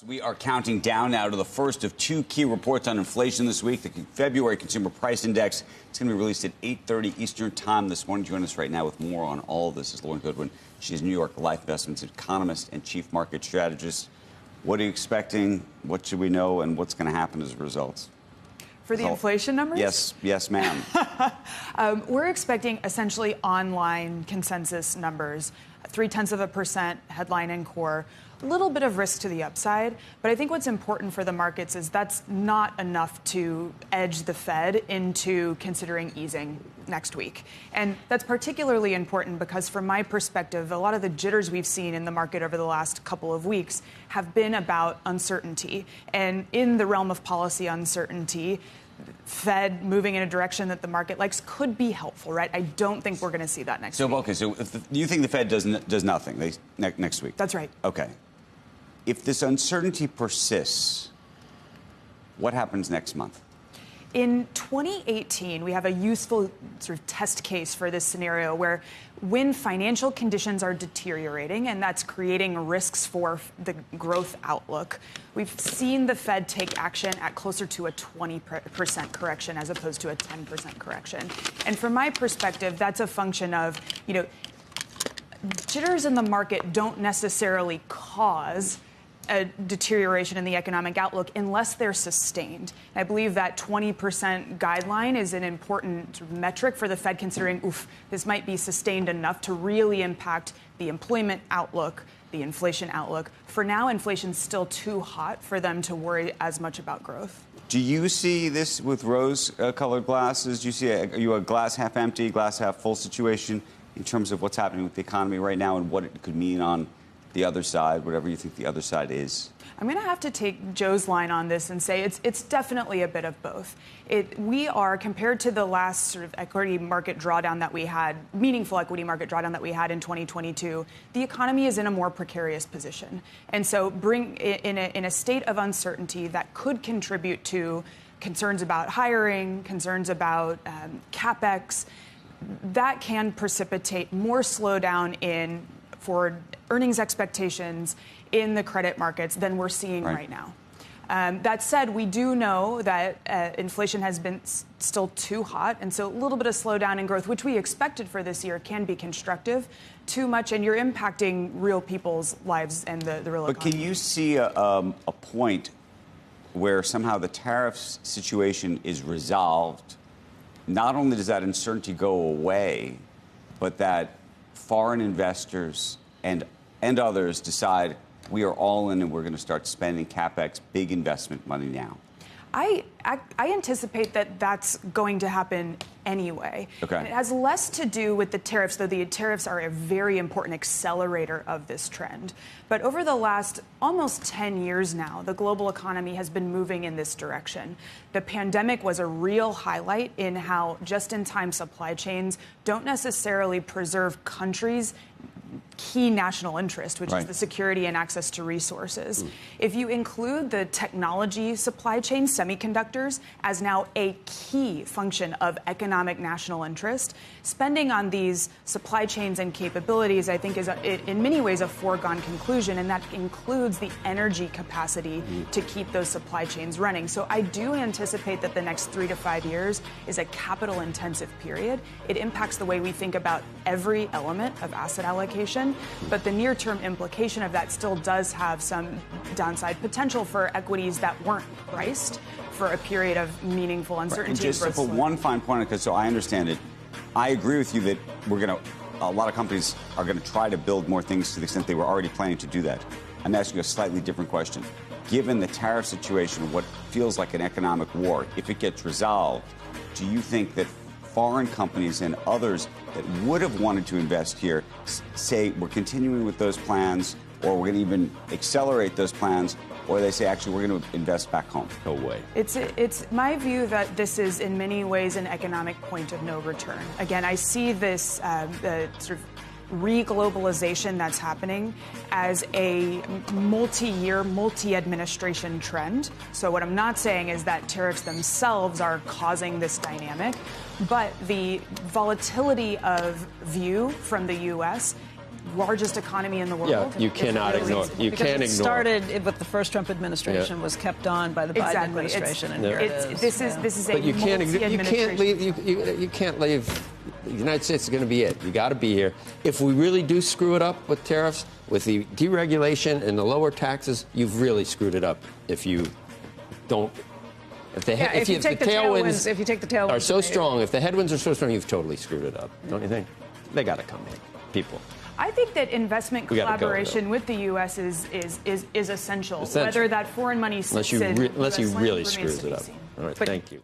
We are counting down now to the first of two key reports on inflation this week. The February Consumer Price Index. It's going to be released at 8:30 Eastern Time this morning. Joining us right now with more on all of this is Lauren Goodwin. She's New York Life Investments economist and chief market strategist. What are you expecting? What should we know? And what's going to happen as a result? For the inflation numbers? Yes, ma'am. We're expecting essentially online consensus numbers, 0.3% headline and core. A little bit of risk to the upside, but I think what's important for the markets is that's not enough to edge the Fed into considering easing next week. And that's particularly important because from my perspective, a lot of the jitters we've seen in the market over the last couple of weeks have been about uncertainty. And in the realm of policy uncertainty, Fed moving in a direction that the market likes could be helpful, right? I don't think we're going to see that next week. Okay, so you think the Fed does nothing next week? That's right. Okay. If this uncertainty persists, what happens next month? In 2018, we have a useful sort of test case for this scenario where when financial conditions are deteriorating, and that's creating risks for the growth outlook, we've seen the Fed take action at closer to a 20% correction as opposed to a 10% correction. And from my perspective, that's a function of, jitters in the market don't necessarily cause a deterioration in the economic outlook unless they're sustained. I believe that 20% guideline is an important metric for the Fed considering, this might be sustained enough to really impact the employment outlook, the inflation outlook. For now, inflation's still too hot for them to worry as much about growth. Do you see this with rose-colored glasses? Do you see are you a glass half empty, glass half full situation in terms of what's happening with the economy right now and what it could mean on the other side, whatever you think the other side is? I'm going to have to take Joe's line on this and say it's definitely a bit of both. We are, compared to the last sort of equity market drawdown that we had, meaningful equity market drawdown that we had in 2022, the economy is in a more precarious position. And so in a state of uncertainty that could contribute to concerns about hiring, concerns about CapEx, that can precipitate more slowdown in forward earnings expectations in the credit markets than we're seeing right now. That said, we do know that inflation has been still too hot, and so a little bit of slowdown in growth, which we expected for this year, can be constructive. Too much, and you're impacting real people's lives and the real economy. But can you see a point where somehow the tariffs situation is resolved? Not only does that uncertainty go away, but that foreign investors and others decide we are all in and we're going to start spending CapEx, big investment money now? I anticipate that that's going to happen anyway. Okay. And it has less to do with the tariffs, though the tariffs are a very important accelerator of this trend. But over the last almost 10 years now, the global economy has been moving in this direction. The pandemic was a real highlight in how just-in-time supply chains don't necessarily preserve countries' key national interest, which is the security and access to resources. If you include the technology supply chain, semiconductors, as now a key function of economic national interest, spending on these supply chains and capabilities, I think, is in many ways a foregone conclusion, and that includes the energy capacity to keep those supply chains running. So I do anticipate that the next 3 to 5 years is a capital-intensive period. It impacts the way we think about every element of asset allocation. But the near-term implication of that still does have some downside potential for equities that weren't priced for a period of meaningful uncertainty. Just to put one fine point on it, because so I understand it, I agree with you that a lot of companies are going to try to build more things to the extent they were already planning to do that. I'm asking you a slightly different question. Given the tariff situation, what feels like an economic war, if it gets resolved, do you think that foreign companies and others that would have wanted to invest here say we're continuing with those plans, or we're going to even accelerate those plans, or they say actually we're going to invest back home? No way. It's my view that this is in many ways an economic point of no return. Again, I see this the sort of re-globalization that's happening as a multi-year, multi-administration trend. So what I'm not saying is that tariffs themselves are causing this dynamic, but the volatility of view from the U.S. largest economy in the world. Yeah, you cannot ignore. You can't ignore. It started with the first Trump administration, was kept on by the Biden administration, and here it is. This is a But you can't multi-administration. leave. You can't leave. The United States is going to be it. You got to be here. If we really do screw it up with tariffs, with the deregulation and the lower taxes, you've really screwed it up. If you don't. If you take the tailwinds are so strong, if the headwinds are so strong, you've totally screwed it up, don't you think? They got to come in, people. I think that investment collaboration with the U.S. is essential. Whether that foreign money sits unless you really screws it up. All right, thank you.